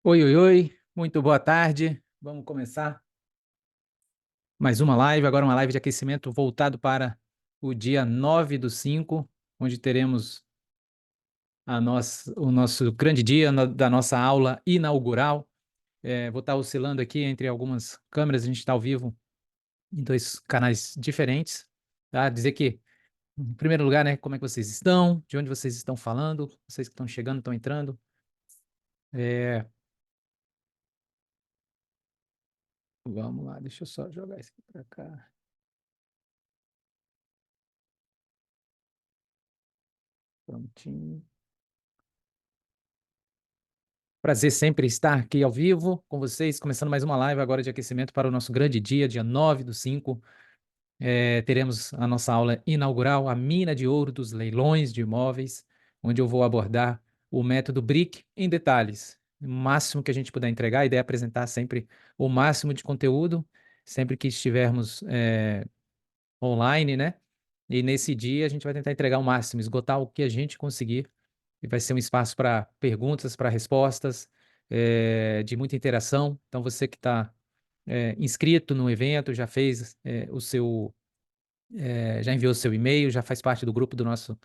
Oi, oi, oi, muito boa tarde. Vamos começar mais uma live, agora uma live de aquecimento voltado para o dia 9/5, onde teremos o nosso grande dia da nossa aula inaugural. Vou estar oscilando aqui entre algumas câmeras, a gente está ao vivo em dois canais diferentes, tá? Dizer que, em primeiro lugar, né, como é que vocês estão, de onde vocês estão falando, vocês que estão chegando, estão entrando. Vamos lá, deixa eu só jogar isso aqui para cá. Prontinho. Prazer sempre estar aqui ao vivo com vocês, começando mais uma live agora de aquecimento para o nosso grande dia 9/5. Teremos a nossa aula inaugural, a mina de ouro dos leilões de imóveis, onde eu vou abordar o método BRIC em detalhes. O máximo que a gente puder entregar, a ideia é apresentar sempre o máximo de conteúdo, sempre que estivermos online, né? E nesse dia a gente vai tentar entregar o máximo, esgotar o que a gente conseguir, e vai ser um espaço para perguntas, para respostas, de muita interação. Então, você que está inscrito no evento, já fez já enviou o seu e-mail, já faz parte do grupo do nosso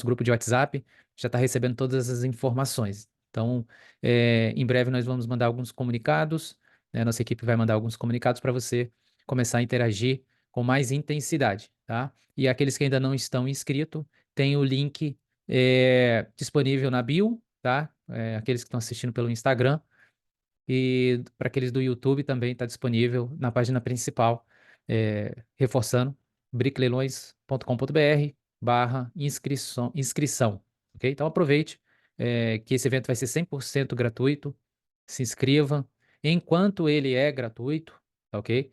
grupo de WhatsApp, já está recebendo todas as informações. Então, em breve nós vamos mandar alguns comunicados, né? Nossa equipe vai mandar alguns comunicados para você começar a interagir com mais intensidade, tá? E aqueles que ainda não estão inscritos, tem o link disponível na bio, tá? Aqueles que estão assistindo pelo Instagram, e para aqueles do YouTube também está disponível na página principal, reforçando, bricleilões.com.br/inscrição, ok? Então aproveite, que esse evento vai ser 100% gratuito, se inscreva enquanto ele é gratuito, tá ok?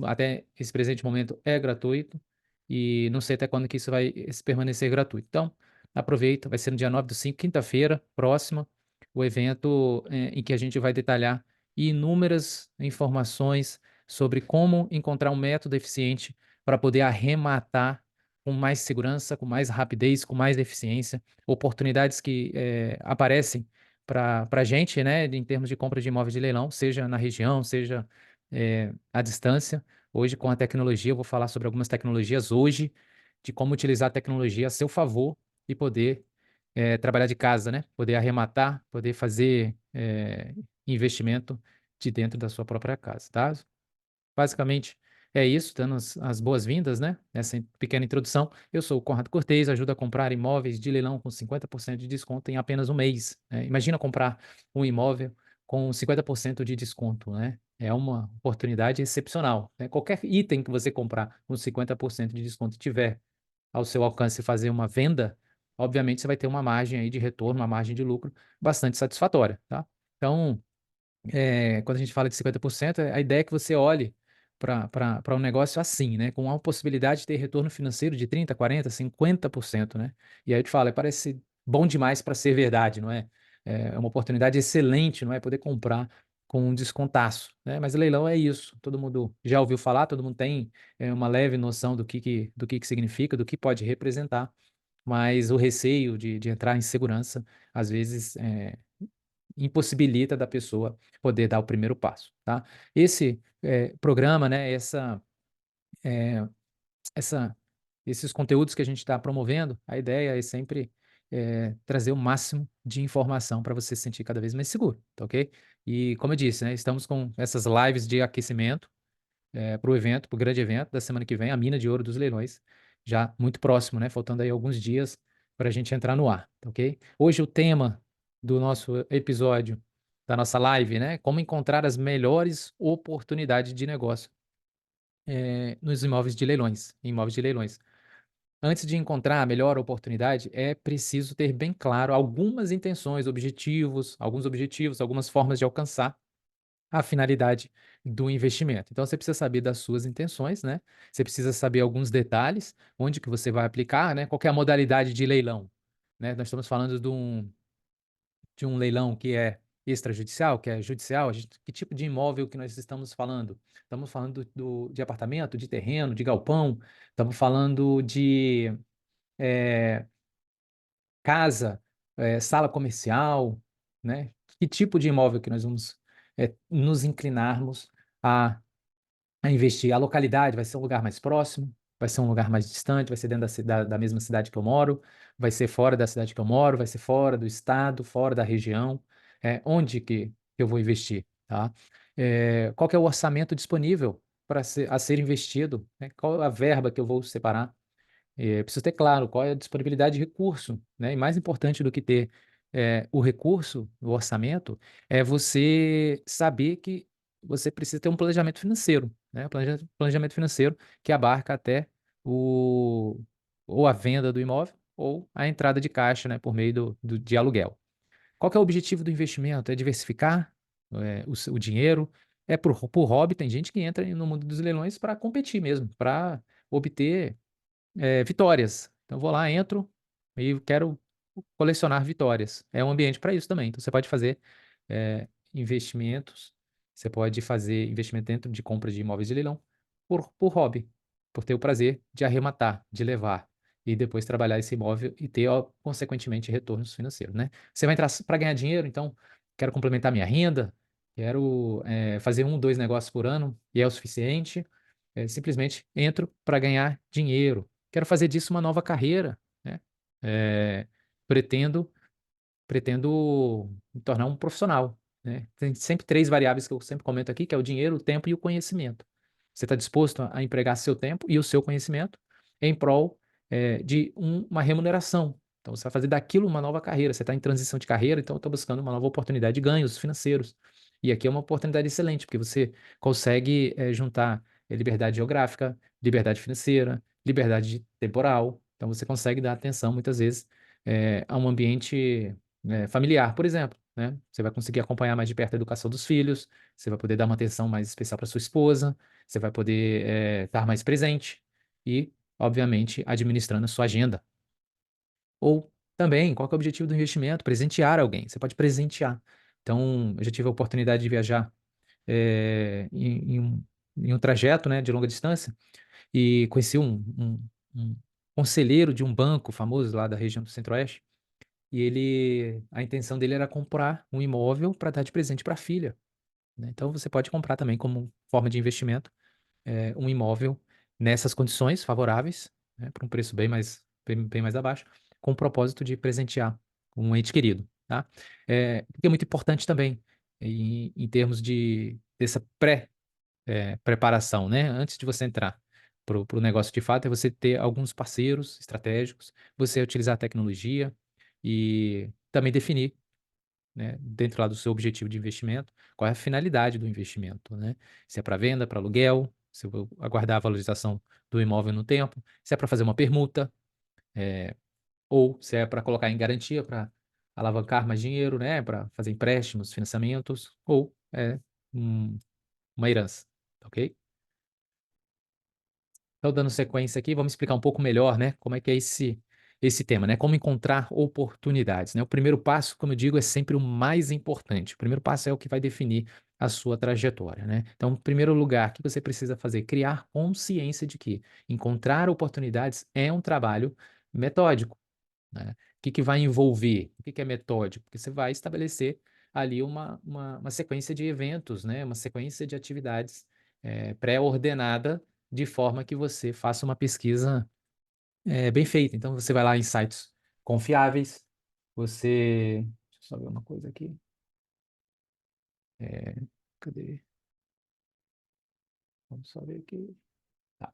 Até esse presente momento é gratuito, e não sei até quando que isso vai se permanecer gratuito. Então, aproveita, vai ser no dia 9/5, quinta-feira, próxima, o evento em que a gente vai detalhar inúmeras informações sobre como encontrar um método eficiente para poder arrematar com mais segurança, com mais rapidez, com mais eficiência, oportunidades que aparecem para a gente, né, em termos de compra de imóveis de leilão, seja na região, seja à distância. Hoje, com a tecnologia, eu vou falar sobre algumas tecnologias hoje, de como utilizar a tecnologia a seu favor e poder trabalhar de casa, né? Poder arrematar, poder fazer investimento de dentro da sua própria casa, tá? Basicamente é isso, dando as boas-vindas, né? Essa pequena introdução. Eu sou o Conrado Cortez, ajudo a comprar imóveis de leilão com 50% de desconto em apenas um mês, né? Imagina comprar um imóvel com 50% de desconto, né? É uma oportunidade excepcional, né? Qualquer item que você comprar com 50% de desconto e tiver ao seu alcance fazer uma venda, obviamente você vai ter uma margem aí de retorno, uma margem de lucro bastante satisfatória, tá? Então, quando a gente fala de 50%, a ideia é que você olhe para um negócio assim, né? Com a possibilidade de ter retorno financeiro de 30, 40, 50%, né? E aí eu te falo, parece bom demais para ser verdade, não é? É uma oportunidade excelente, não é? Poder comprar com um descontaço, né? Mas leilão é isso, todo mundo já ouviu falar, todo mundo tem uma leve noção do que significa, do que pode representar, mas o receio de entrar em segurança, às vezes, impossibilita da pessoa poder dar o primeiro passo, tá? Esse programa, né, eh, essa esses conteúdos que a gente está promovendo, a ideia é sempre trazer o máximo de informação para você se sentir cada vez mais seguro, tá ok? E como eu disse, né, estamos com essas lives de aquecimento para o evento, para o grande evento da semana que vem, a Mina de Ouro dos Leilões, já muito próximo, né? Faltando aí alguns dias para a gente entrar no ar, tá ok? Hoje o tema do nosso episódio, da nossa live, né? Como encontrar as melhores oportunidades de negócio nos imóveis de leilões, em imóveis de leilões. Antes de encontrar a melhor oportunidade, é preciso ter bem claro algumas intenções, alguns objetivos, algumas formas de alcançar a finalidade do investimento. Então você precisa saber das suas intenções, né? Você precisa saber alguns detalhes, onde que você vai aplicar, né? Qual que é a modalidade de leilão, né? Nós estamos falando de um leilão que é extrajudicial, que é judicial. Que tipo de imóvel que nós estamos falando? Estamos falando de apartamento, de terreno, de galpão, estamos falando de casa, sala comercial, né? que tipo de imóvel que nós vamos nos inclinarmos a investir. A localidade vai ser um lugar mais próximo, vai ser um lugar mais distante, vai ser dentro da mesma cidade que eu moro, vai ser fora da cidade que eu moro, vai ser fora do estado, fora da região. Onde que eu vou investir, tá? Qual que é o orçamento disponível a ser investido, né? Qual a verba que eu vou separar? Preciso ter claro qual é a disponibilidade de recurso, né? E mais importante do que ter o recurso, o orçamento, é você saber que você precisa ter um planejamento financeiro, né? Planejamento financeiro que abarca até o, ou a venda do imóvel ou a entrada de caixa, né? Por meio de aluguel. Qual que é o objetivo do investimento? É diversificar o dinheiro? É por hobby? Tem gente que entra no mundo dos leilões para competir mesmo, para obter vitórias. Então, eu vou lá, entro e quero colecionar vitórias. É um ambiente para isso também. Então, você pode fazer investimentos, você pode fazer investimento dentro de compra de imóveis de leilão por hobby, por ter o prazer de arrematar, de levar e depois trabalhar esse imóvel e ter, ó, consequentemente, retornos financeiros, né? Você vai entrar para ganhar dinheiro, então quero complementar minha renda, quero fazer 2 negócios por ano e é o suficiente. Simplesmente entro para ganhar dinheiro. Quero fazer disso uma nova carreira, né? Eh, pretendo pretendo me tornar um profissional, né? Tem sempre 3 variáveis que eu sempre comento aqui, que é o dinheiro, o tempo e o conhecimento. Você está disposto a empregar seu tempo e o seu conhecimento em prol, de uma remuneração. Então você vai fazer daquilo uma nova carreira, você está em transição de carreira, então eu estou buscando uma nova oportunidade de ganhos financeiros. E aqui é uma oportunidade excelente, porque você consegue, juntar, liberdade geográfica, liberdade financeira, liberdade temporal. Então você consegue dar atenção muitas vezes, a um ambiente familiar, por exemplo, né? Você vai conseguir acompanhar mais de perto a educação dos filhos, você vai poder dar uma atenção mais especial para sua esposa, você vai poder estar mais presente e, obviamente, administrando a sua agenda. Ou também, qual que é o objetivo do investimento? Presentear alguém. Você pode presentear. Então, eu já tive a oportunidade de viajar em um trajeto, né, de longa distância e conheci um conselheiro de um banco famoso lá da região do Centro-Oeste. E a intenção dele era comprar um imóvel para dar de presente para a filha, né. Então você pode comprar também como forma de investimento, um imóvel nessas condições favoráveis, né, por um preço bem mais abaixo, com o propósito de presentear um ente querido, tá. Que é muito importante também em termos dessa preparação, né, antes de você entrar para o negócio de fato, é você ter alguns parceiros estratégicos, você utilizar a tecnologia e também definir, né, dentro lá do seu objetivo de investimento, qual é a finalidade do investimento, né? Se é para venda, para aluguel, se eu vou aguardar a valorização do imóvel no tempo, se é para fazer uma permuta, ou se é para colocar em garantia para alavancar mais dinheiro, né, para fazer empréstimos, financiamentos, ou um uma herança, tá ok? Então, dando sequência aqui, vamos explicar um pouco melhor, né, como é que é esse tema, né, como encontrar oportunidades, né. O primeiro passo, como eu digo, é sempre o mais importante. O primeiro passo é o que vai definir a sua trajetória, né. Então, em primeiro lugar, o que você precisa fazer? Criar consciência de que encontrar oportunidades é um trabalho metódico, né. O que que vai envolver? O que que é metódico? Porque você vai estabelecer ali uma sequência de eventos, né, uma sequência de atividades, pré-ordenada, de forma que você faça uma pesquisa, bem feita. Então você vai lá em sites confiáveis, deixa eu só ver uma coisa aqui, cadê? Vamos só ver aqui. Tá,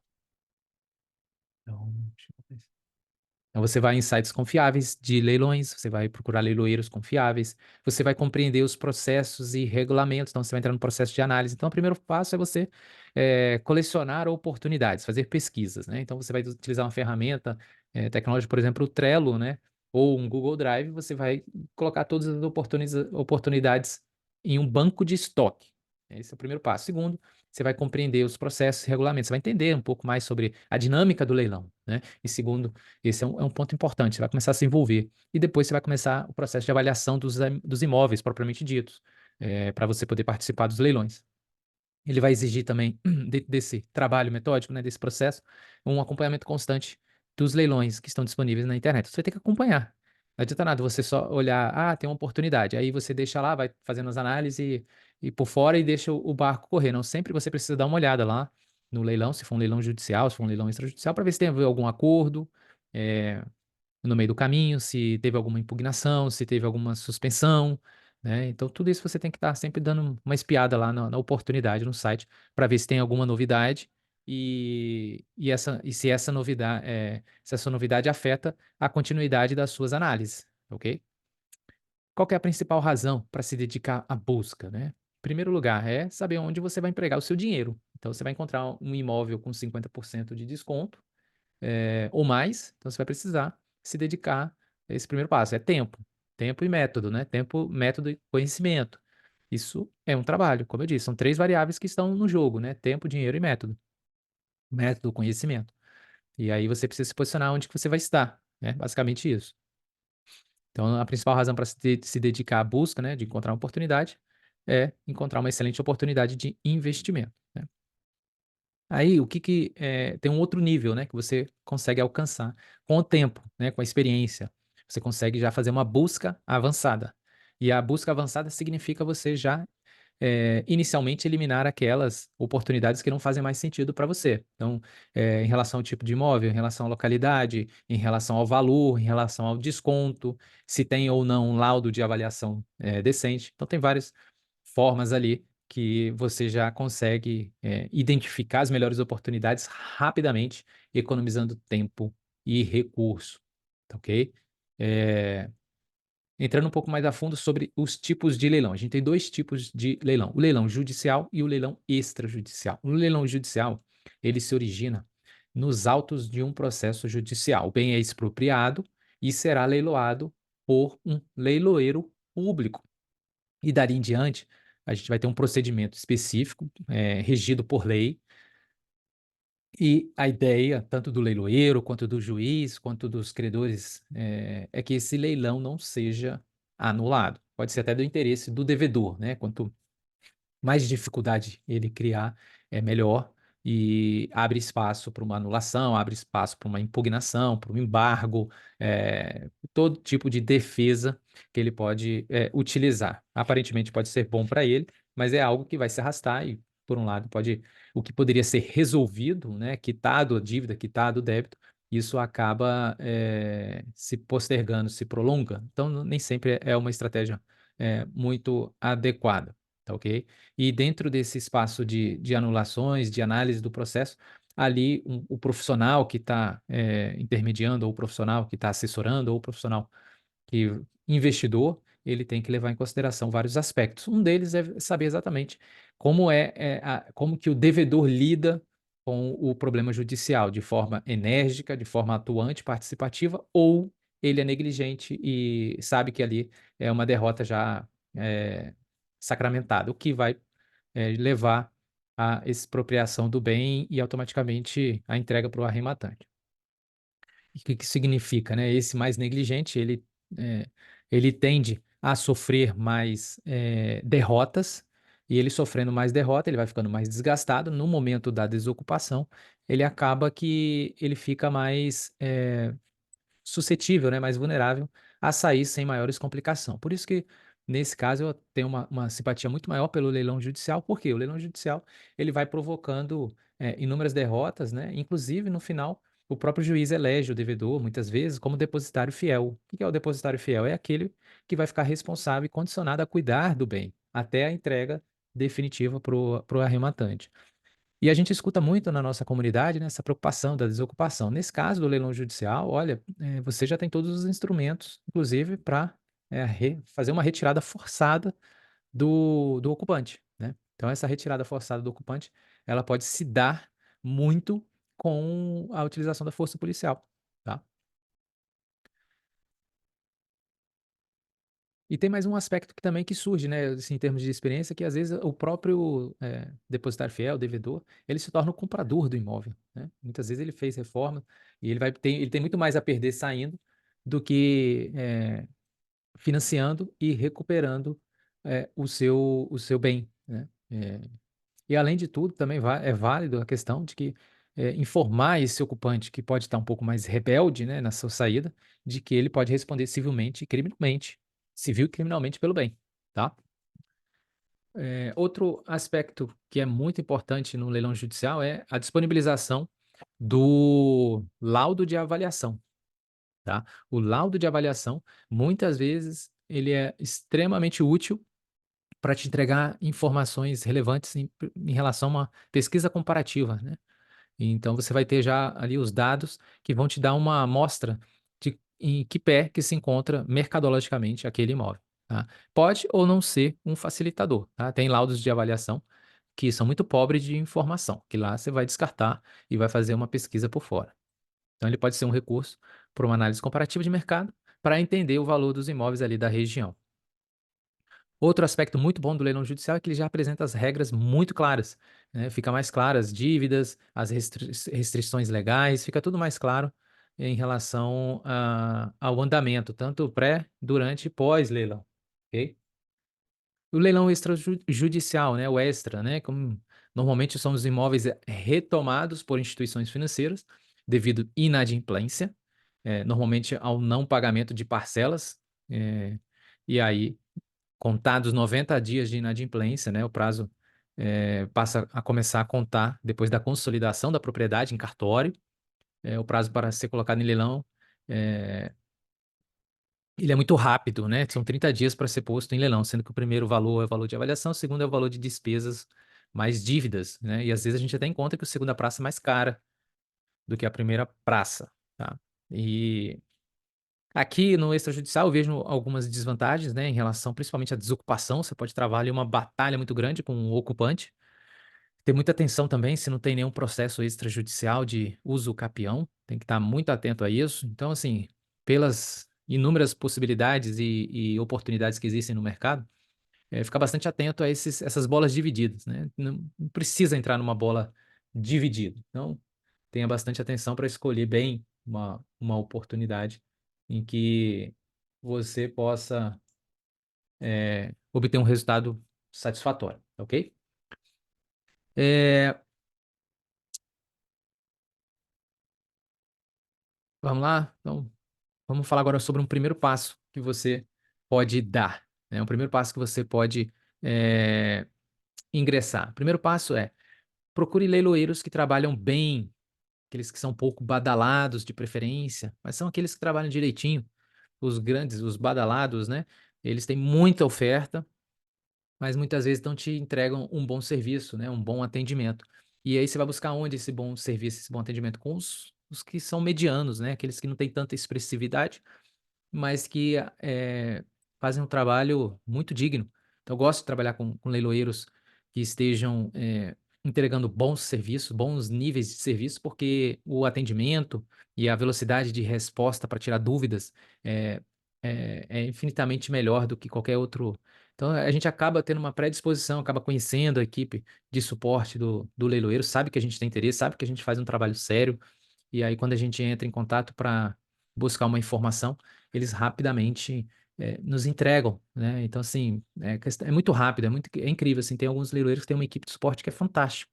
então deixa eu ver. Então você vai em sites confiáveis de leilões, você vai procurar leiloeiros confiáveis, você vai compreender os processos e regulamentos, então você vai entrar no processo de análise. Então o primeiro passo é você, colecionar oportunidades, fazer pesquisas, né. Então você vai utilizar uma ferramenta, tecnológica, por exemplo, o Trello, né, ou um Google Drive, você vai colocar todas as oportunidades em um banco de estoque. Esse é o primeiro passo. Segundo, você vai compreender os processos e regulamentos, você vai entender um pouco mais sobre a dinâmica do leilão, né. E segundo, esse é um ponto importante, você vai começar a se envolver. E depois você vai começar o processo de avaliação dos imóveis propriamente ditos, para você poder participar dos leilões. Ele vai exigir também, dentro desse trabalho metódico, né, desse processo, um acompanhamento constante dos leilões que estão disponíveis na internet. Você vai ter que acompanhar. Não adianta nada você só olhar, tem uma oportunidade, aí você deixa lá, vai fazendo as análises e por fora e deixa o barco correr, não, sempre você precisa dar uma olhada lá no leilão, se for um leilão judicial, se for um leilão extrajudicial, para ver se tem algum acordo, eh, no meio do caminho, se teve alguma impugnação, se teve alguma suspensão, né, então tudo isso você tem que estar sempre dando uma espiada lá na oportunidade no site, para ver se tem alguma novidade, e se essa novidade afeta a continuidade das suas análises, ok? Qual que é a principal razão para se dedicar à busca, né? Em primeiro lugar, é saber onde você vai empregar o seu dinheiro. Então você vai encontrar um imóvel com 50% de desconto, ou mais, então você vai precisar se dedicar a esse primeiro passo, é tempo. Tempo e método, né, tempo, método e conhecimento. Isso é um trabalho, como eu disse, são 3 variáveis que estão no jogo, né, tempo, dinheiro e método. Método, conhecimento. E aí você precisa se posicionar onde que você vai estar, né, basicamente isso. Então a principal razão para se dedicar à busca, né, de encontrar uma oportunidade, é encontrar uma excelente oportunidade de investimento, né. Aí o que que, tem um outro nível, né, que você consegue alcançar com o tempo, né, com a experiência. Você consegue já fazer uma busca avançada. E a busca avançada significa você já, inicialmente eliminar aquelas oportunidades que não fazem mais sentido para você. Então, em relação ao tipo de imóvel, em relação à localidade, em relação ao valor, em relação ao desconto, se tem ou não um laudo de avaliação, decente. Então tem várias formas ali que você já consegue, identificar as melhores oportunidades rapidamente, economizando tempo e recurso, tá ok? Eh, Entrando um pouco mais a fundo sobre os tipos de leilão. A gente tem 2 tipos de leilão: o leilão judicial e o leilão extrajudicial. O leilão judicial, ele se origina nos autos de um processo judicial. O bem é expropriado e será leiloado por um leiloeiro público. E dali em diante, a gente vai ter um procedimento específico, regido por lei, e a ideia, tanto do leiloeiro, quanto do juiz, quanto dos credores, é que esse leilão não seja anulado. Pode ser até do interesse do devedor, né, quanto mais dificuldade ele criar, é melhor, e abre espaço para uma anulação, abre espaço para uma impugnação, para um embargo, todo tipo de defesa que ele pode, utilizar. Aparentemente pode ser bom para ele, mas é algo que vai se arrastar e, por um lado, o que poderia ser resolvido, né, quitado a dívida, quitado o débito, isso acaba, se postergando, se prolonga. Então nem sempre é uma estratégia, muito adequada, tá ok? E dentro desse espaço de anulações, de análise do processo, ali o profissional que está, intermediando, ou o profissional que está assessorando, ou o profissional que investidor, ele tem que levar em consideração vários aspectos. Um deles é saber exatamente como que o devedor lida com o problema judicial, de forma enérgica, de forma atuante, participativa, ou ele é negligente e sabe que ali é uma derrota já, sacramentada, o que vai, levar à expropriação do bem e automaticamente a entrega para o arrematante. E o que que significa, né, esse mais negligente, eh, ele tende a sofrer mais, derrotas, e ele sofrendo mais derrota, ele vai ficando mais desgastado, no momento da desocupação, ele acaba que ele fica mais, suscetível, né, mais vulnerável a sair sem maiores complicação. Por isso que, nesse caso, eu tenho uma simpatia muito maior pelo leilão judicial, porque o leilão judicial ele vai provocando, inúmeras derrotas, né, inclusive no final o próprio juiz elege o devedor, muitas vezes, como depositário fiel. O que é o depositário fiel? É aquele que vai ficar responsável e condicionado a cuidar do bem, até a entrega definitiva para o arrematante. E a gente escuta muito na nossa comunidade, né, essa preocupação da desocupação. Nesse caso do leilão judicial, olha, você já tem todos os instrumentos, inclusive para fazer uma retirada forçada do ocupante, né? Então essa retirada forçada do ocupante, ela pode se dar muito com a utilização da força policial, tá? E tem mais um aspecto que também que surge, né, assim, em termos de experiência, que às vezes o próprio, depositário fiel, devedor, ele se torna o comprador do imóvel, né. Muitas vezes ele fez reforma e ele tem muito mais a perder saindo do que, financiando e recuperando, o seu bem, né. E além de tudo também é válido a questão de que informar esse ocupante que pode estar um pouco mais rebelde, né, na sua saída, de que ele pode responder civilmente e criminalmente, civil e criminalmente pelo bem, tá? Outro aspecto que é muito importante no leilão judicial é a disponibilização do laudo de avaliação, tá? O laudo de avaliação, muitas vezes, ele é extremamente útil para te entregar informações relevantes em relação a uma pesquisa comparativa, né? Então você vai ter já ali os dados que vão te dar uma amostra de em que pé que se encontra mercadologicamente aquele imóvel, tá. Pode ou não ser um facilitador, tá. Tem laudos de avaliação que são muito pobres de informação, que lá você vai descartar e vai fazer uma pesquisa por fora. Então ele pode ser um recurso para uma análise comparativa de mercado, para entender o valor dos imóveis ali da região. Outro aspecto muito bom do leilão judicial é que ele já apresenta as regras muito claras, né? Fica mais claras as dívidas, as restrições legais, fica tudo mais claro em relação ao andamento, tanto pré, durante e pós-leilão, ok? O leilão extrajudicial, né? O extra, né? Como normalmente são os imóveis retomados por instituições financeiras devido inadimplência, normalmente ao não pagamento de parcelas, e aí contados 90 dias de inadimplência, né, o prazo, passa a começar a contar depois da consolidação da propriedade em cartório, o prazo para ser colocado em leilão, eh, ele é muito rápido, né, são 30 dias para ser posto em leilão, sendo que o primeiro valor é o valor de avaliação, o segundo é o valor de despesas mais dívidas, né, e às vezes a gente até encontra que a segunda praça é mais cara do que a primeira praça, tá. E aqui no extrajudicial eu vejo algumas desvantagens, né, em relação principalmente à desocupação, você pode travar ali uma batalha muito grande com o ocupante. Ter muita atenção também se não tem nenhum processo extrajudicial de uso capião, tem que estar muito atento a isso. Então, assim, pelas inúmeras possibilidades e oportunidades que existem no mercado, ficar bastante atento a essas bolas divididas, né, não precisa entrar numa bola dividida. Então, tenha bastante atenção para escolher bem uma oportunidade em que você possa, obter um resultado satisfatório, ok? Eh, Vamos lá? Então, vamos falar agora sobre um primeiro passo que você pode dar, né, um primeiro passo que você pode, eh, ingressar. O primeiro passo é: procure leiloeiros que trabalham bem, aqueles que são pouco badalados de preferência, mas são aqueles que trabalham direitinho. Os grandes, os badalados, né, eles têm muita oferta, mas muitas vezes não te entregam um bom serviço, né, um bom atendimento. E aí você vai buscar onde esse bom serviço, esse bom atendimento? Com os que são medianos, né, aqueles que não têm tanta expressividade, mas que, fazem um trabalho muito digno. Então eu gosto de trabalhar com leiloeiros que estejam, entregando bons serviços, bons níveis de serviço, porque o atendimento e a velocidade de resposta para tirar dúvidas é é infinitamente melhor do que qualquer outro. Então a gente acaba tendo uma predisposição, acaba conhecendo a equipe de suporte do leiloeiro, sabe que a gente tem interesse, sabe que a gente faz um trabalho sério, e aí quando a gente entra em contato para buscar uma informação, eles rapidamente, nos entregam, né. Então assim, é muito rápido, é incrível, assim, tem alguns leiloeiros que têm uma equipe de suporte que é fantástico.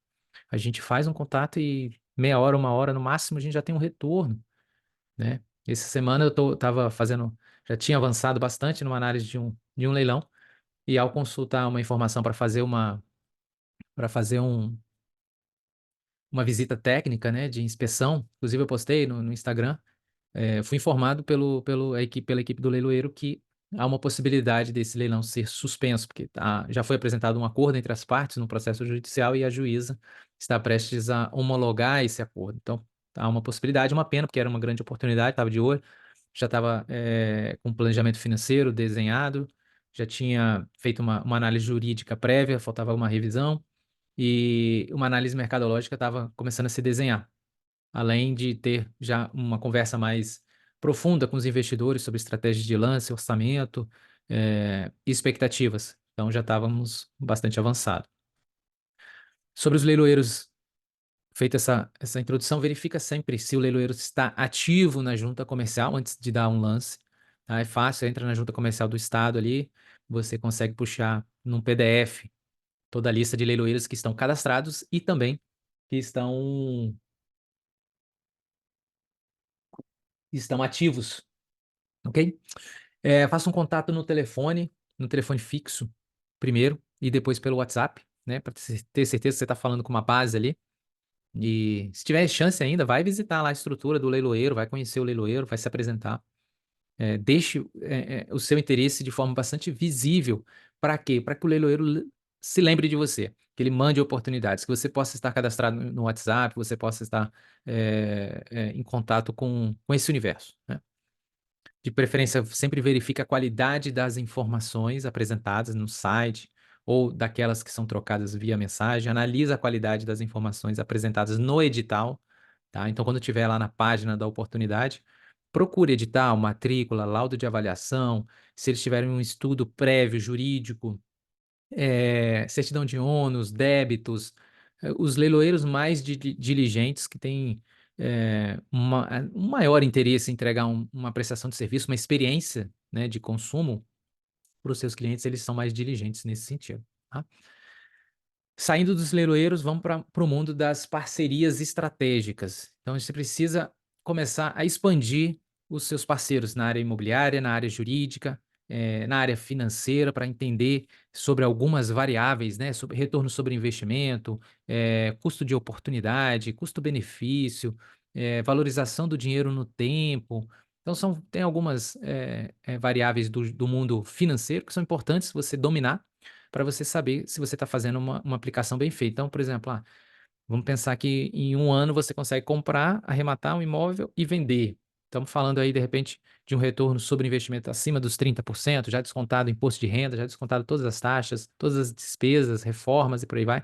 A gente faz um contato e meia hora, uma hora no máximo a gente já tem um retorno, né. Essa semana estava fazendo, já tinha avançado bastante numa análise de um leilão, e ao consultar uma informação para fazer uma visita técnica, né, de inspeção, inclusive eu postei no Instagram. Fui informado pela equipe do leiloeiro que há uma possibilidade desse leilão ser suspenso, porque já foi apresentado um acordo entre as partes no processo judicial e a juíza está prestes a homologar esse acordo. Então, há uma possibilidade, uma pena, porque era uma grande oportunidade, estava de olho, já estava, com planejamento financeiro desenhado, já tinha feito uma análise jurídica prévia, faltava uma revisão, e uma análise mercadológica estava começando a se desenhar. Além de ter já uma conversa mais profunda com os investidores sobre estratégias de lance, orçamento, e expectativas. Então já estávamos bastante avançado. Sobre os leiloeiros, feita essa introdução, verifica sempre se o leiloeiro está ativo na junta comercial antes de dar um lance, tá. É fácil, entra na junta comercial do estado ali, você consegue puxar num PDF toda a lista de leiloeiros que estão cadastrados e também que estão estão ativos, ok? Faça um contato no telefone fixo primeiro e depois pelo WhatsApp, né, para ter certeza que você está falando com uma base ali. E se tiver chance ainda, vai visitar lá a estrutura do leiloeiro, vai conhecer o leiloeiro, vai se apresentar. Deixe o seu interesse de forma bastante visível. Para quê? Para que o leiloeiro se lembre de você, que ele mande oportunidades, que você possa estar cadastrado no WhatsApp, que você possa estar em contato com esse universo, né? De preferência, sempre verifique a qualidade das informações apresentadas no site ou daquelas que são trocadas via mensagem. Analisa a qualidade das informações apresentadas no edital, tá? Então, quando estiver lá na página da oportunidade, procure edital, matrícula, laudo de avaliação, se eles tiverem um estudo prévio jurídico, certidão de ônus, débitos, os leiloeiros mais diligentes que têm um maior interesse em entregar uma prestação de serviço, uma experiência, né, de consumo para os seus clientes, eles são mais diligentes nesse sentido, tá? Saindo dos leiloeiros, vamos para o mundo das parcerias estratégicas. Então, você precisa começar a expandir os seus parceiros na área imobiliária, na área jurídica, na área financeira, para entender sobre algumas variáveis, né? Sobre retorno sobre investimento, custo de oportunidade, custo-benefício, valorização do dinheiro no tempo. Então, tem algumas variáveis do mundo financeiro que são importantes você dominar para você saber se você está fazendo uma aplicação bem feita. Então, por exemplo, vamos pensar que em um ano você consegue comprar, arrematar um imóvel e vender. Estamos falando aí, de repente, de um retorno sobre investimento acima dos 30%, já descontado o imposto de renda, já descontado todas as taxas, todas as despesas, reformas e por aí vai.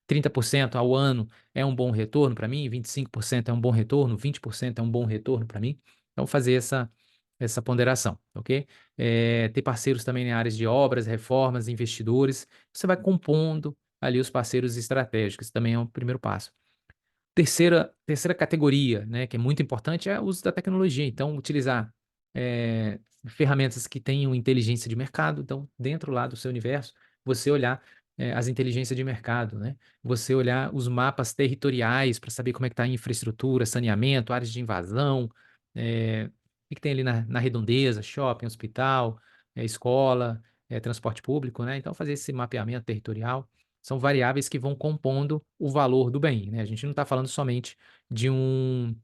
30% ao ano é um bom retorno para mim, 25% é um bom retorno, 20% é um bom retorno para mim. Então, fazer essa ponderação, ok? Ter parceiros também em áreas de obras, reformas, investidores. Você vai compondo ali os parceiros estratégicos, também é um primeiro passo. Terceira categoria, né, que é muito importante, é o uso da tecnologia. Então, utilizar ferramentas que tenham inteligência de mercado. Então, dentro lá do seu universo, você olhar as inteligências de mercado, né? Você olhar os mapas territoriais para saber como é que está a infraestrutura, saneamento, áreas de invasão, o que tem ali na redondeza, shopping, hospital, escola, transporte público, né? Então, fazer esse mapeamento territorial são variáveis que vão compondo o valor do bem, né? A gente não está falando somente de um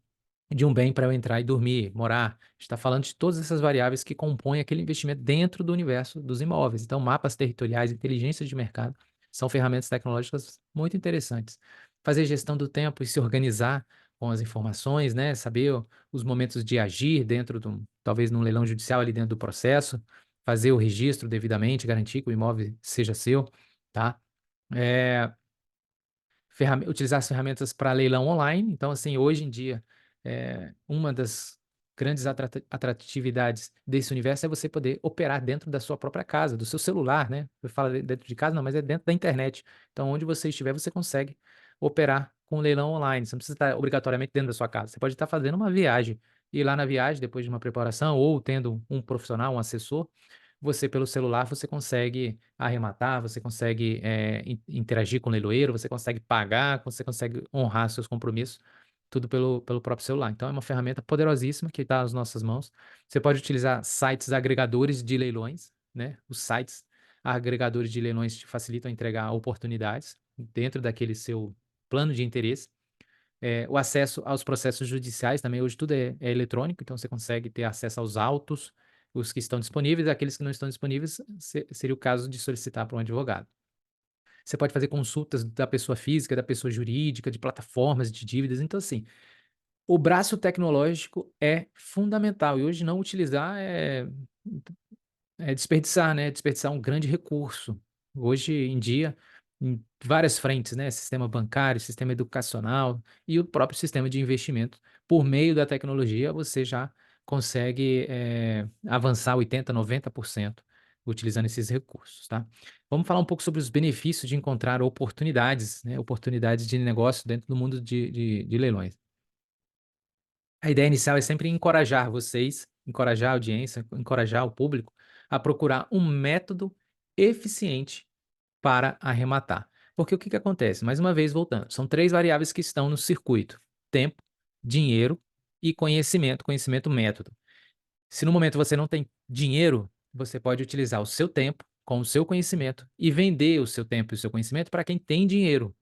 bem para eu entrar e dormir, morar. A gente está falando de todas essas variáveis que compõem aquele investimento dentro do universo dos imóveis. Então, mapas territoriais, inteligência de mercado, são ferramentas tecnológicas muito interessantes. Fazer gestão do tempo e se organizar com as informações, né? Saber os momentos de agir dentro talvez num leilão judicial ali dentro do processo, fazer o registro devidamente, garantir que o imóvel seja seu, tá? Eh, Utilizar as ferramentas para leilão online. Então, assim, hoje em dia, uma das grandes atratividades desse universo é você poder operar dentro da sua própria casa, do seu celular, né? Eu falo dentro de casa, não, mas é dentro da internet. Então, onde você estiver, você consegue operar com leilão online. Você não precisa estar obrigatoriamente dentro da sua casa. Você pode estar fazendo uma viagem. Ir lá na viagem, depois de uma preparação, ou tendo um profissional, um assessor, você pelo celular, você consegue arrematar, você consegue, interagir com o leiloeiro, você consegue pagar, você consegue honrar seus compromissos, tudo pelo próprio celular. Então é uma ferramenta poderosíssima que está às nossas mãos. Você pode utilizar sites agregadores de leilões, né, os sites agregadores de leilões te facilitam a entregar oportunidades dentro daquele seu plano de interesse. O acesso aos processos judiciais também, hoje tudo é eletrônico, então você consegue ter acesso aos autos, os que estão disponíveis, aqueles que não estão disponíveis, seria o caso de solicitar para um advogado. Você pode fazer consultas da pessoa física, da pessoa jurídica, de plataformas de dívidas, então assim, o braço tecnológico é fundamental e hoje não utilizar é desperdiçar, né, desperdiçar um grande recurso. Hoje em dia, em várias frentes, né, sistema bancário, sistema educacional e o próprio sistema de investimento, por meio da tecnologia, você já consegue, avançar 80, 90% utilizando esses recursos, tá. Vamos falar um pouco sobre os benefícios de encontrar oportunidades, né, oportunidades de negócio dentro do mundo de leilões. A ideia inicial é sempre encorajar vocês, encorajar a audiência, encorajar o público a procurar um método eficiente para arrematar. Porque o que que acontece? Mais uma vez voltando, são 3 variáveis que estão no circuito: tempo, dinheiro e conhecimento, conhecimento método. Se no momento você não tem dinheiro, você pode utilizar o seu tempo com o seu conhecimento e vender o seu tempo e o seu conhecimento para quem tem dinheiro.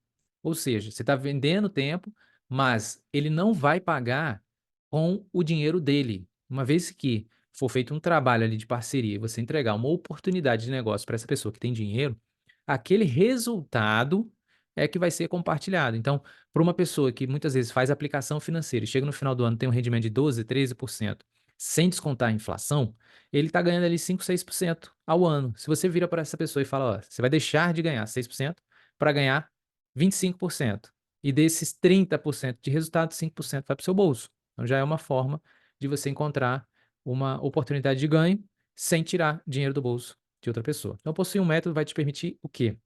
Ou seja, você está vendendo tempo, mas ele não vai pagar com o dinheiro dele. Uma vez que for feito um trabalho ali de parceria e você entregar uma oportunidade de negócio para essa pessoa que tem dinheiro, aquele resultado é que vai ser compartilhado. Então, para uma pessoa que muitas vezes faz aplicação financeira e chega no final do ano tem um rendimento de 12, 13%, sem descontar a inflação, ele está ganhando ali 5, 6% ao ano. Se você vira para essa pessoa e fala: "Ó, você vai deixar de ganhar 6% para ganhar 25%, e desses 30% de resultado, 5% vai para o seu bolso". Então já é uma forma de você encontrar uma oportunidade de ganho sem tirar dinheiro do bolso de outra pessoa. Então possuir um método vai te permitir o quê?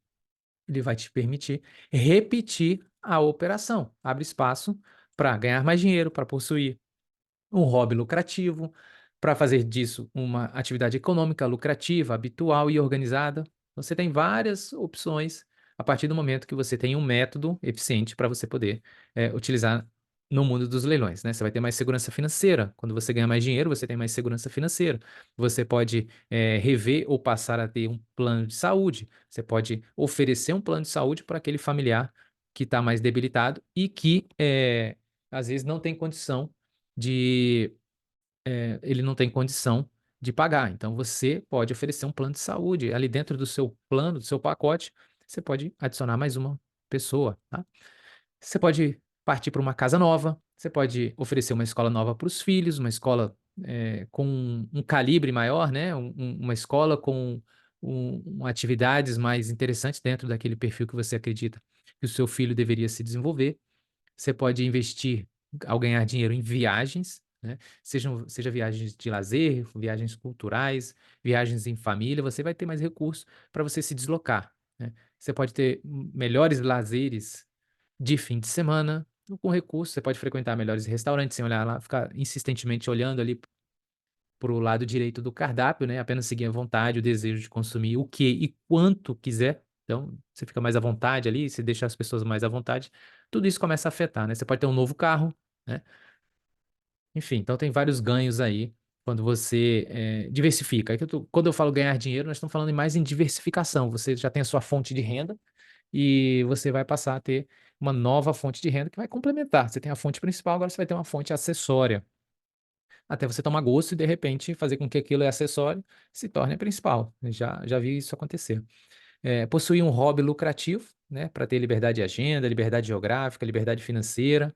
Ele vai te permitir repetir a operação. Abre espaço para ganhar mais dinheiro, para possuir um hobby lucrativo, para fazer disso uma atividade econômica lucrativa, habitual e organizada. Você tem várias opções a partir do momento que você tem um método eficiente para você poder utilizar no mundo dos leilões, né? Você vai ter mais segurança financeira. Quando você ganha mais dinheiro, você tem mais segurança financeira. Você pode rever ou passar a ter um plano de saúde. Você pode oferecer um plano de saúde para aquele familiar que está mais debilitado e que às vezes não tem condição de ele não tem condição de pagar. Então você pode oferecer um plano de saúde. Ali dentro do seu plano, do seu pacote, você pode adicionar mais uma pessoa, tá? Você pode partir para uma casa nova, você pode oferecer uma escola nova para os filhos, uma escola, com um calibre maior, né, uma escola com atividades mais interessantes dentro daquele perfil que você acredita que o seu filho deveria se desenvolver. Você pode investir ao ganhar dinheiro em viagens, né, seja viagens de lazer, viagens culturais, viagens em família, você vai ter mais recursos para você se deslocar, né. Você pode ter melhores lazeres de fim de semana, com recursos, você pode frequentar melhores restaurantes sem olhar lá, ficar insistentemente olhando ali para o lado direito do cardápio, né, apenas seguir à vontade o desejo de consumir o que e quanto quiser. Então, você fica mais à vontade ali, você deixa as pessoas mais à vontade, tudo isso começa a afetar, né. Você pode ter um novo carro, né, enfim, então tem vários ganhos aí quando você, diversifica. Aí que quando eu falo ganhar dinheiro, nós estamos falando mais em diversificação, você já tem a sua fonte de renda e você vai passar a ter uma nova fonte de renda que vai complementar. Você tem a fonte principal, agora você vai ter uma fonte acessória. Até você tomar gosto e de repente fazer com que aquilo é acessório se torne a principal. Já vi isso acontecer. Possuir um hobby lucrativo, né, para ter liberdade de agenda, liberdade geográfica, liberdade financeira.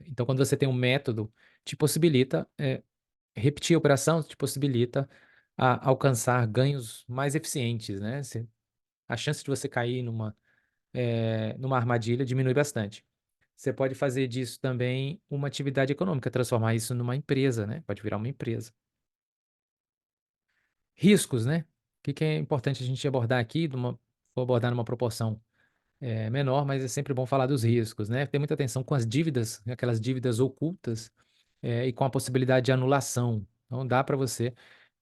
Então quando você tem um método, te possibilita, repetir a operação, te possibilita alcançar ganhos mais eficientes, né, a chance de você cair numa armadilha diminui bastante. Você pode fazer disso também uma atividade econômica, transformar isso numa empresa, né, pode virar uma empresa. Riscos, né, o que que é importante a gente abordar aqui, vou abordar numa proporção, menor, mas é sempre bom falar dos riscos, né, ter muita atenção com as dívidas, né, aquelas dívidas ocultas, e com a possibilidade de anulação. Então dá para você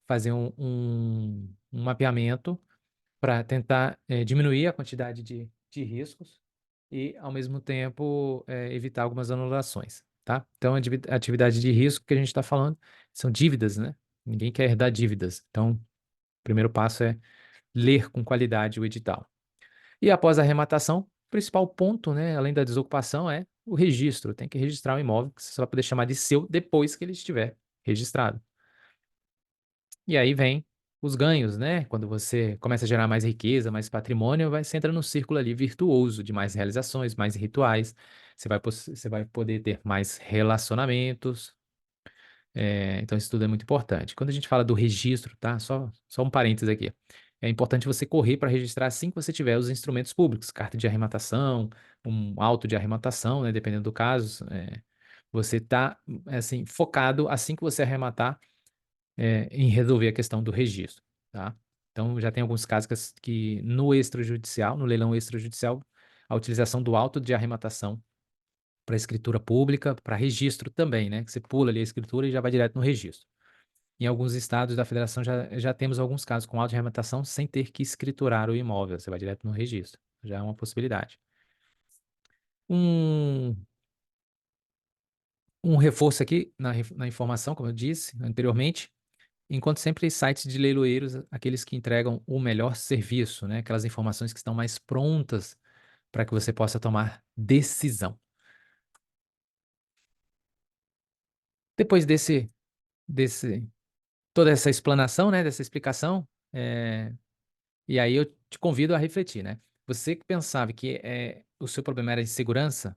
fazer um mapeamento para tentar, diminuir a quantidade de riscos e, ao mesmo tempo, evitar algumas anulações, tá. Então a atividade de risco que a gente está falando são dívidas, né, ninguém quer herdar dívidas, então o primeiro passo é ler com qualidade o edital. E após a arrematação, o principal ponto, né, além da desocupação, é o registro, tem que registrar o imóvel, que você só vai poder chamar de seu depois que ele estiver registrado. E aí vem os ganhos, né, quando você começa a gerar mais riqueza, mais patrimônio, você entra num círculo ali virtuoso de mais realizações, mais rituais, você vai poder ter mais relacionamentos, então isso tudo é muito importante. Quando a gente fala do registro, tá, só um parênteses aqui, é importante você correr para registrar assim que você tiver os instrumentos públicos, carta de arrematação, um auto de arrematação, né, dependendo do caso, você tá, assim, focado assim que você arrematar em resolver a questão do registro, tá. Então já tem alguns casos que no extrajudicial, no leilão extrajudicial, a utilização do auto de arrematação para escritura pública, para registro também, né, que você pula ali a escritura e já vai direto no registro. Em alguns estados da federação já temos alguns casos com auto de arrematação sem ter que escriturar o imóvel, você vai direto no registro, já é uma possibilidade. Um Um reforço aqui na informação, como eu disse anteriormente, encontre sempre sites de leiloeiros, aqueles que entregam o melhor serviço, né? Aquelas informações que estão mais prontas para que você possa tomar decisão. Depois desse toda essa explanação, né, dessa explicação, e aí eu te convido a refletir, né? Você que pensava que o seu problema era insegurança,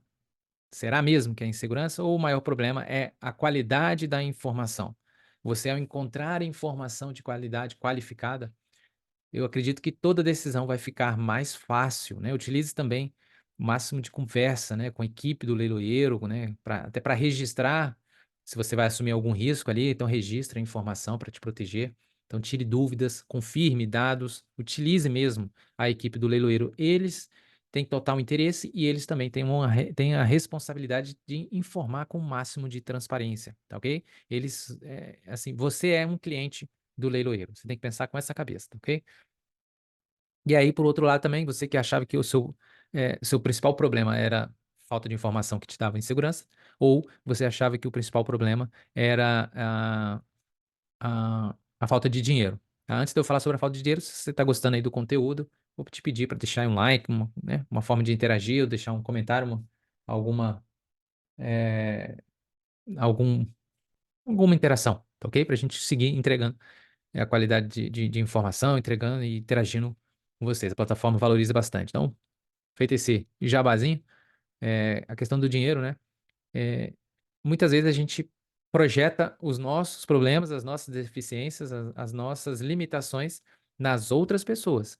será mesmo que é insegurança ou o maior problema é a qualidade da informação? Você, ao encontrar informação de qualidade qualificada, eu acredito que toda decisão vai ficar mais fácil, né. Utilize também o máximo de conversa, né, com a equipe do leiloeiro, né, até para registrar, se você vai assumir algum risco ali, então registre a informação para te proteger. Então tire dúvidas, confirme dados, utilize mesmo a equipe do leiloeiro. Eles têm total interesse e eles também têm a responsabilidade de informar com o máximo de transparência, tá ok? Eles, assim, você é um cliente do leiloeiro, você tem que pensar com essa cabeça, tá ok? E aí, por outro lado também, você que achava que o seu principal problema era falta de informação que te dava insegurança, ou você achava que o principal problema era a falta de dinheiro, tá. Antes de eu falar sobre a falta de dinheiro, se você está gostando aí do conteúdo, vou te pedir para deixar um like, uma forma de interagir, ou deixar um comentário, alguma, eh, algum alguma interação, tá ok? Para a gente seguir entregando, a qualidade de informação, entregando e interagindo com vocês. A plataforma valoriza bastante. Então, feito esse jabazinho, a questão do dinheiro, né, eh, muitas vezes a gente projeta os nossos problemas, as nossas deficiências, as nossas limitações nas outras pessoas.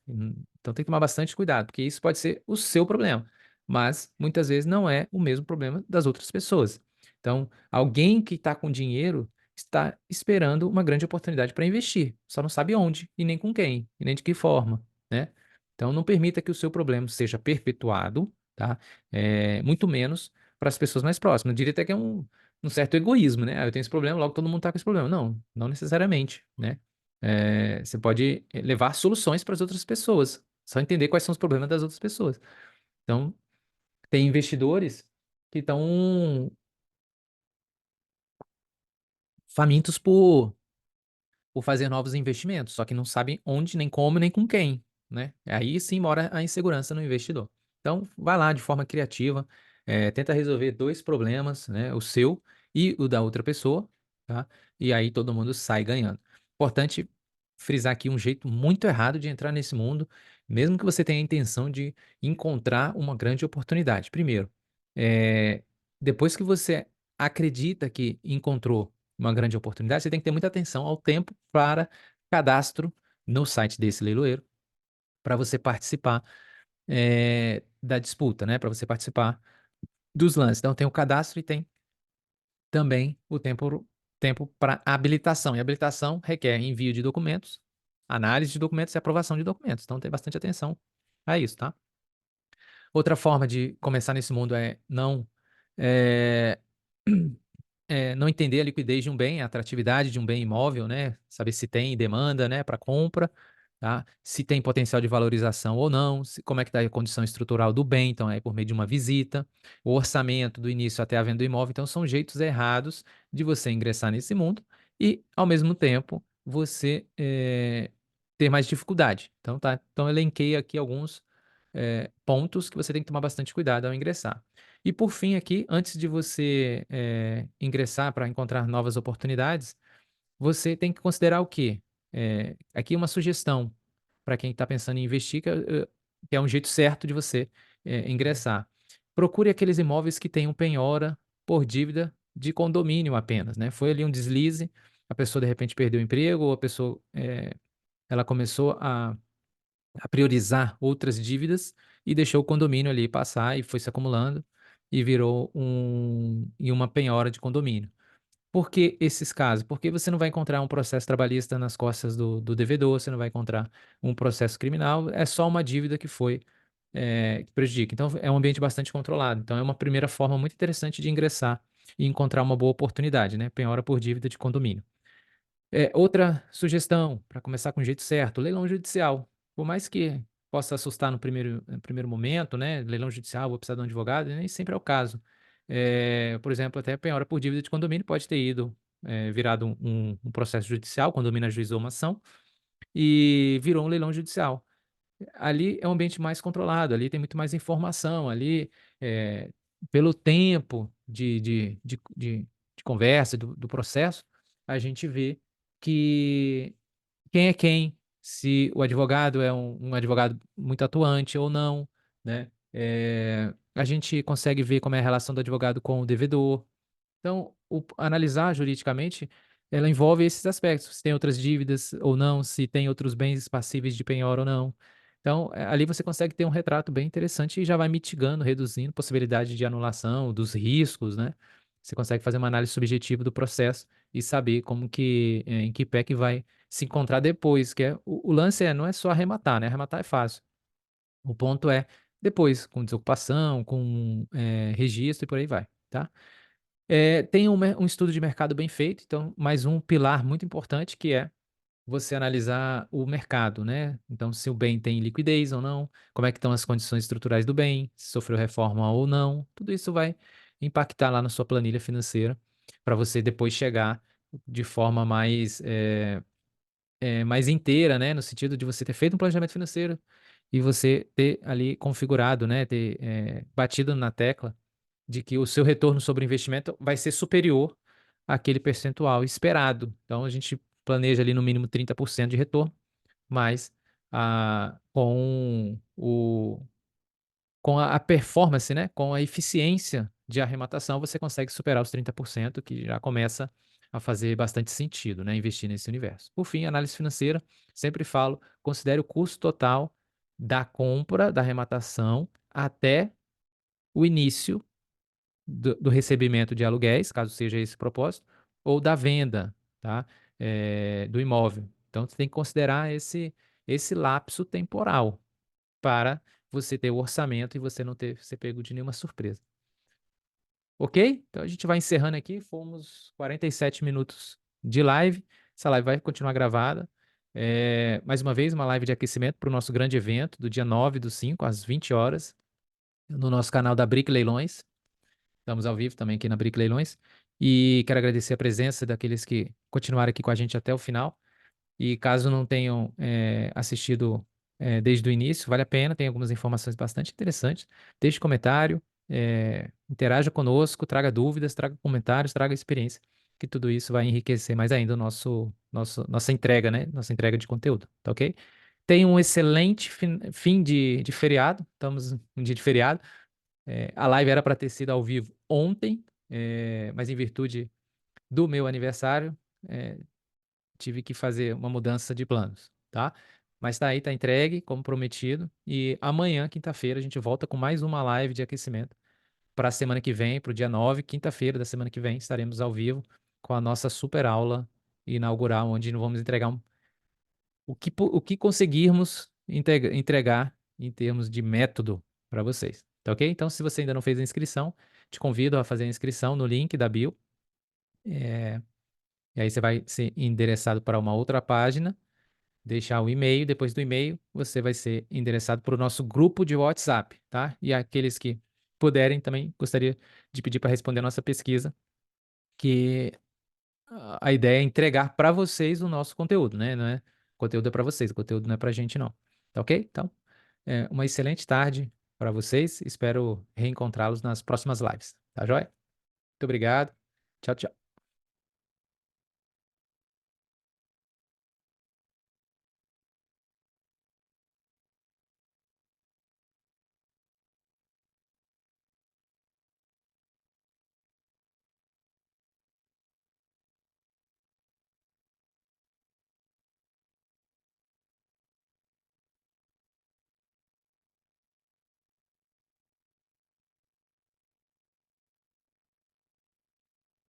Então tem que tomar bastante cuidado, porque isso pode ser o seu problema, mas muitas vezes não é o mesmo problema das outras pessoas. Então, alguém que está com dinheiro está esperando uma grande oportunidade para investir, só não sabe onde, e nem com quem, e nem de que forma, né. Então não permita que o seu problema seja perpetuado, tá, muito menos para as pessoas mais próximas. Eu diria até que é um certo egoísmo, né, "Ah, eu tenho esse problema, logo todo mundo está com esse problema". Não, não necessariamente, né. Você pode, levar soluções para as outras pessoas, só entender quais são os problemas das outras pessoas. Então, tem investidores que estão famintos por fazer novos investimentos, só que não sabem onde, nem como, nem com quem, né. Aí sim mora a insegurança no investidor. Então, vai lá de forma criativa, tenta resolver 2 problemas, né, o seu e o da outra pessoa, tá, e aí todo mundo sai ganhando. Importante frisar aqui um jeito muito errado de entrar nesse mundo, mesmo que você tenha a intenção de encontrar uma grande oportunidade. Primeiro, eh, depois que você acredita que encontrou uma grande oportunidade, você tem que ter muita atenção ao tempo para cadastro no site desse leiloeiro, para você participar, da disputa, né, para você participar dos lances. Então tem o cadastro e tem também o tempo para habilitação, e habilitação requer envio de documentos, análise de documentos e aprovação de documentos, então tem bastante atenção a isso, tá. Outra forma de começar nesse mundo é eh não entender a liquidez de um bem, a atratividade de um bem imóvel, né, saber se tem demanda, né, para compra, tá, se tem potencial de valorização ou não, se como é que está a condição estrutural do bem, então é por meio de uma visita, o orçamento do início até a venda do imóvel, então são jeitos errados de você ingressar nesse mundo e, ao mesmo tempo, você, ter mais dificuldade. Então tá, então eu elenquei aqui alguns, pontos que você tem que tomar bastante cuidado ao ingressar. E por fim aqui, antes de você, ingressar para encontrar novas oportunidades, você tem que considerar o quê? Aqui uma sugestão para quem está pensando em investir, que é um jeito certo de você, ingressar. Procure aqueles imóveis que tenham penhora por dívida de condomínio apenas, né. Foi ali um deslize, a pessoa de repente perdeu o emprego ou a pessoa, ela começou a priorizar outras dívidas e deixou o condomínio ali passar e foi se acumulando e virou uma penhora de condomínio. Por que esses casos? Porque você não vai encontrar um processo trabalhista nas costas do devedor, você não vai encontrar um processo criminal, é só uma dívida que foi, que prejudica. Então é um ambiente bastante controlado. Então é uma primeira forma muito interessante de ingressar e encontrar uma boa oportunidade, né, penhora por dívida de condomínio. Outra sugestão, para começar com o jeito certo, leilão judicial. Por mais que possa assustar no primeiro momento, né, leilão judicial, vou precisar de um advogado, nem sempre é o caso. por exemplo, até penhora por dívida de condomínio pode ter ido, virado um processo judicial, o condomínio ajuizou uma ação e virou um leilão judicial. Ali é um ambiente mais controlado, ali tem muito mais informação, ali, pelo tempo de conversa, do processo, a gente vê que quem é quem, se o advogado é um advogado muito atuante ou não, né. A gente consegue ver como é a relação do advogado com o devedor. Então, analisar juridicamente, ela envolve esses aspectos, se tem outras dívidas ou não, se tem outros bens passíveis de penhora ou não. Então, ali você consegue ter um retrato bem interessante e já vai mitigando, reduzindo possibilidade de anulação, dos riscos, né. Você consegue fazer uma análise subjetiva do processo e saber como que, em que pé que vai se encontrar depois, que é o lance não é só arrematar, né, arrematar é fácil. O ponto é depois, com desocupação, com, registro e por aí vai, tá. Tem um estudo de mercado bem feito, então mais um pilar muito importante que é você analisar o mercado, né. Então se o bem tem liquidez ou não, como é que estão as condições estruturais do bem, se sofreu reforma ou não, tudo isso vai impactar lá na sua planilha financeira, para você depois chegar de forma mais inteira, né, no sentido de você ter feito um planejamento financeiro e você ter ali configurado, né, ter, batido na tecla de que o seu retorno sobre o investimento vai ser superior àquele percentual esperado. Então a gente planeja ali no mínimo 30% de retorno, mas, com a performance, né, com a eficiência de arrematação, você consegue superar os 30%, que já começa a fazer bastante sentido, né, investir nesse universo. Por fim, análise financeira, sempre falo, considere o custo total da compra, da arrematação, até o início do recebimento de aluguéis, caso seja esse o propósito, ou da venda, tá, do imóvel. Então você tem que considerar esse lapso temporal, para você ter o orçamento e você não ser pego de nenhuma surpresa. Ok? Então a gente vai encerrando aqui, fomos 47 minutos de live, essa live vai continuar gravada. Mais uma vez, uma live de aquecimento para o nosso grande evento do dia 9/5, às 20 horas, no nosso canal da Brick Leilões. Estamos ao vivo também aqui na Brick Leilões. E quero agradecer a presença daqueles que continuaram aqui com a gente até o final. E caso não tenham, assistido, desde o início, vale a pena, tem algumas informações bastante interessantes. Deixe comentário, interaja conosco, traga dúvidas, traga comentários, traga experiência, que tudo isso vai enriquecer mais ainda o nossa entrega, né, nossa entrega de conteúdo, tá ok? Tenha um excelente fim de feriado, estamos um dia de feriado. A live era para ter sido ao vivo ontem, mas em virtude do meu aniversário, eh, tive que fazer uma mudança de planos, tá. Mas tá aí, tá entregue, como prometido, e amanhã, quinta-feira, a gente volta com mais uma live de aquecimento para a semana que vem, para o dia 9, quinta-feira da semana que vem, estaremos ao vivo com a nossa super aula inaugural, onde vamos entregar o que conseguirmos entregar em termos de método para vocês, tá ok? Então se você ainda não fez a inscrição, te convido a fazer a inscrição no link da bio, eh, e aí você vai ser endereçado para uma outra página, deixar o e-mail, depois do e-mail você vai ser endereçado para o nosso grupo de WhatsApp, tá? E aqueles que puderem também gostaria de pedir para responder a nossa pesquisa, que a ideia é entregar para vocês o nosso conteúdo, né, não é o conteúdo é para vocês, o conteúdo não é para gente não, tá ok? Então, uma excelente tarde para vocês, espero reencontrá-los nas próximas lives, tá joia? Muito obrigado, tchau, tchau.